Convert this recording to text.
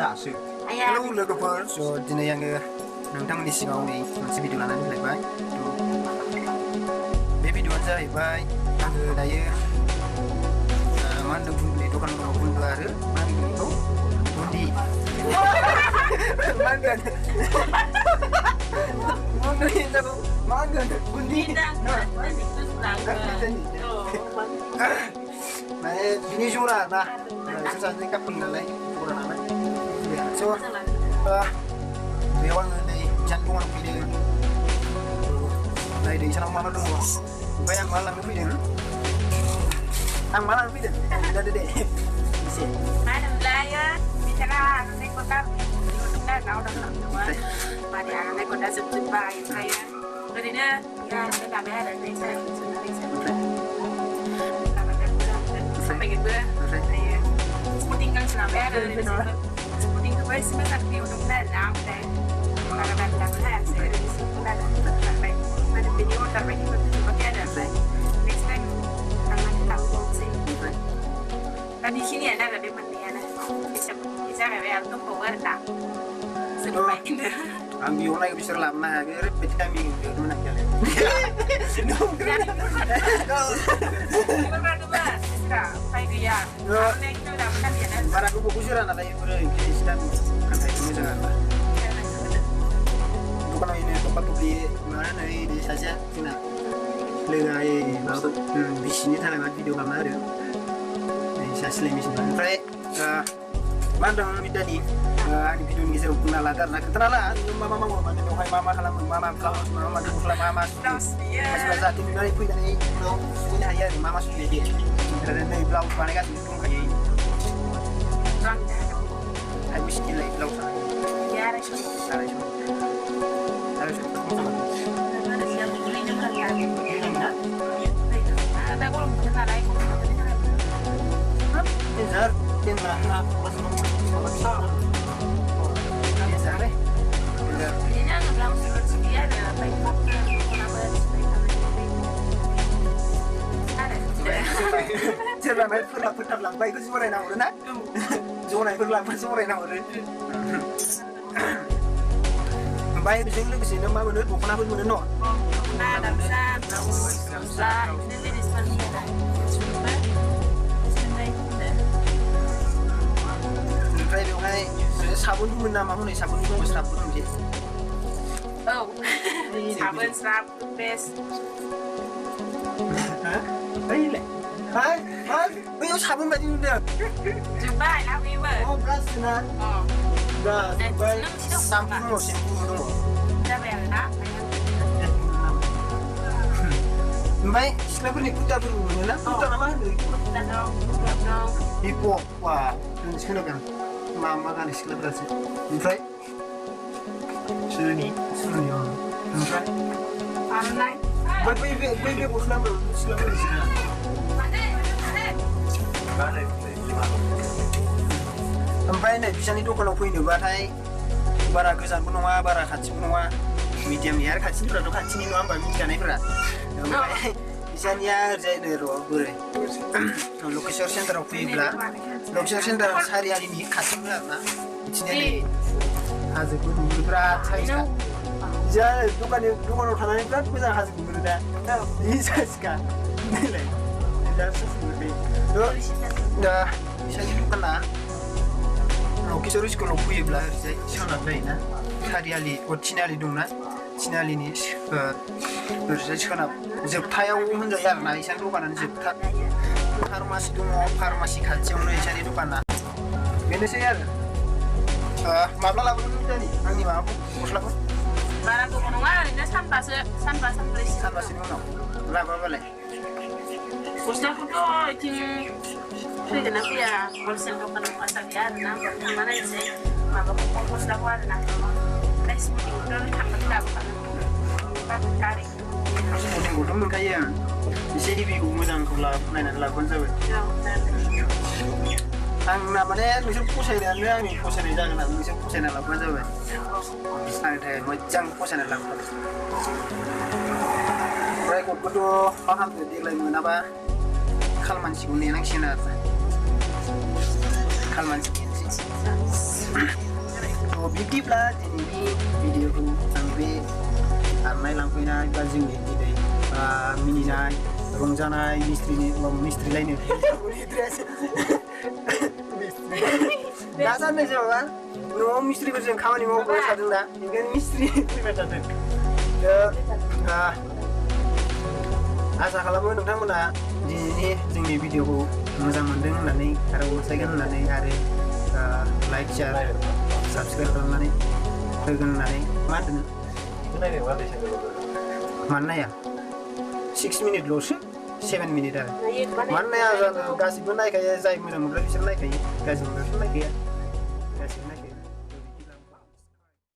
दासो हेलौ लोगोफोर दिनै आङो नोंथांमोननि सिगाङाव मोनसे भिडिअ लानानै फैलायबाय बे भिडिअआनो जाहैबाय आङो दायो मा होनदों गुन्दै दखानफोराव गुन्दै आरो मा होनगोन बेखौ गुन्दै मा होनगोन मा होनगोन गुन्दै माने बिनि जरा आरोना सोर सासेनि कापल नालाय जरा नालाय स' बेयाव आङो नै इसान दखानाव फैदों नायदो इसानाव मा मा दङ ओमफ्राय आं मा लांनो फैदों खोन्थादो दे एसे मा होनोमोनलाय बिथाङा आर'नाइ गस्ला नुदोंमोन आरोना अर्डार खालामदोंमोन माने आर'नाइ गस्ला जोबजोब्बाय ओमफ्राय ओरैनो आर'नाइ लाबाय आरो sampai spotting गांसे लाबाय आरो spottingखौबो एसे मोजां नुदोंमोन आरो ना ओमफ्राय बारा लानो हायासै ओरैनो सिम्पोल आरो लाबाय माने बेनि अर्डार बायदिबो जोबाखै आरो ओमफ्राय नेक्स्ट टाइम थांनानै लाबोबावनोसै दा बेखिनियानो आरो बे मोननैयानो बे जागायबाय आरो दंबावो आरो ना जोबबाय आं बेयाव नायनो बिसोर लाबोनो हायाखै ओरैबायदि टाइम होदोंमोन आं उफाय गैया बारा गोबावखौ जोरा नालाय बेफोरो एसे दाम गाननायखौ मोजां आरोना दखानाव इनो थपा थपि मा होनो ओरै सासेया जोंना लोगो बिसिनि थाखाय मा भिडिअ खालामना होदों सासेलाय मिसिन ओमफ्राय मा होनदों बिदानि आंनि भिडिअनि गेजेराव बुंना लादो आरोना खोन्थाना ला नों मा मा मावो माने बेवहाय मा मा खालामो मा मा ब्लाउस मा मा गस्ला मा मा सुयो मानसिफ्रा जाहाथे नुनानै फैनानै उनाव सुहैनो हायो आरो मा मा सुयो दे ओमफ्राय नै ब्लाउस बानायगासिनो दंखायो आरो बिसिनिलाय ब्लाउस जेब्ला फोथार लांबाय बेखौ जरायना हरो ना जनायफोर लांबा जरायना हरो ओमफ्राय बेजों लोगोसेनो मा मोनो दख'नाफोर मोनो न' ओमफ्राय बेवहाय साबुनबो मोनो नामा हनै साबुनबो दङ स्राबबो दं जे औ साबोन स्राब टुथपेस्ट बैयाव साबोन बायदि नुदों जोब्बाय लाबोयोबो ब्रास ना ब्रास ओमफ्राय शाम्पु दङ सेम्पु दङ जाबाय आरोना ओमफ्राय सिख्लाफोरनि कुर्ताफोरबो मोनो ना कुर्ता ना मा होनो हिप हप वा दोनसै खोनादों मा मा गानो सिख्लाफोरासो ओमफ्राय सोरनि ओमफ्राय आर'नाइ बै गस्लाफोर सिख्लाफोरनि ओमफ्राय नै बिसानि दखानाव फैनोबाथाय बारा गोजानबो नङा बारा खाथिबो नङा मिडियामनि आरो खाथिनिफोराथ' खाथिनि नङा होमबा मिथिखानायफोरा ओमफ्राय बिसानिया ओरैजाय नै र' बोरै लकेशन सेन्टाराव फैयोब्ला लकेशन सेन्टाराव सारियालिनि खाथियावनो आरोना बिथिंजाय हाजोखौ नुहुरो बिराद साइजखा जा दखानाव थानानै बिराद मोजां हाजोखौ नुहुरो दा बे साइजखा नायलाय दा बिसानि दखाना लकेशन स्कुलाव फैयोब्ला ओरैजाय सोनाब जायोना सारियालि थिनालि दंना थिनालिनि ओरैजाय सोनाब जोबथायाव होनजायो आरोना इसानि दखानानो जोबथा फार्मासि दङ फार्मासि खाथियावनो इसानि दखाना बेनोसै आरो माब्ला लाबोगोन दानि आंनि माबाखौ गस्लाखौ बारा गोबाव नङा ओरैनो सानबासोनि उनाव लाबोबालाय गस्लाखौथ' इथिं फैगोन ना फैया हलसेल दखानाव आसा गैया आरोना थांना नायनोसै माबाखौ गस्लाखौ आरोना ओमफ्राय स्पटिंखौथ' थांनानै लाबोखागोन गारि स्पटिंखौथ' मोनखायो आं एसे हेभिखौ मोजांखौ नायनानै लाबोबानो जाबाय आंना माने नोंसोर फसायनायानो आंनि फसायनाय जागोन आरो नोंसोर फसायना लाबोबानो जाबाय आंनि थाखाय मोजां फसायना लाबोबाय ओमफ्राय गथ'खौथ' मा खालामदो देग्लाय मोनाबा खालमानसिखौ नेनांसिगोन आरो खालमानसि बिब्दिब्ला दिनैनि भिडिअखौ आं बे आरनाय लांफैनाय बा जोंनि दिनै मिनिनाय रंजानाय मिस्ट्रिलायनो दासाननैसो माबा न'आव मिस्ट्रिफोरजों खामानि मावबाय थादोंना ओंखायनो मिस्ट्रि फैबाय थादों आसा खालामो नोंथांमोना दिनैनि जोंनि भिडिअखौ मोजां मोनदों होननानै आरो अनसायगोन होननानै आरो लाइक शेयार साबस्क्राइब खालामनानै होगोन होननानै मा होनदों मानो नाया 6 मिनिटल'सो 7 मिनिट आरो मानो नाया गासिबो नायखायो जाय मोजां मोनग्रा बिसोर नायखायो गाज्रि मोनग्राफोर नायखाया गासिबो नायखायो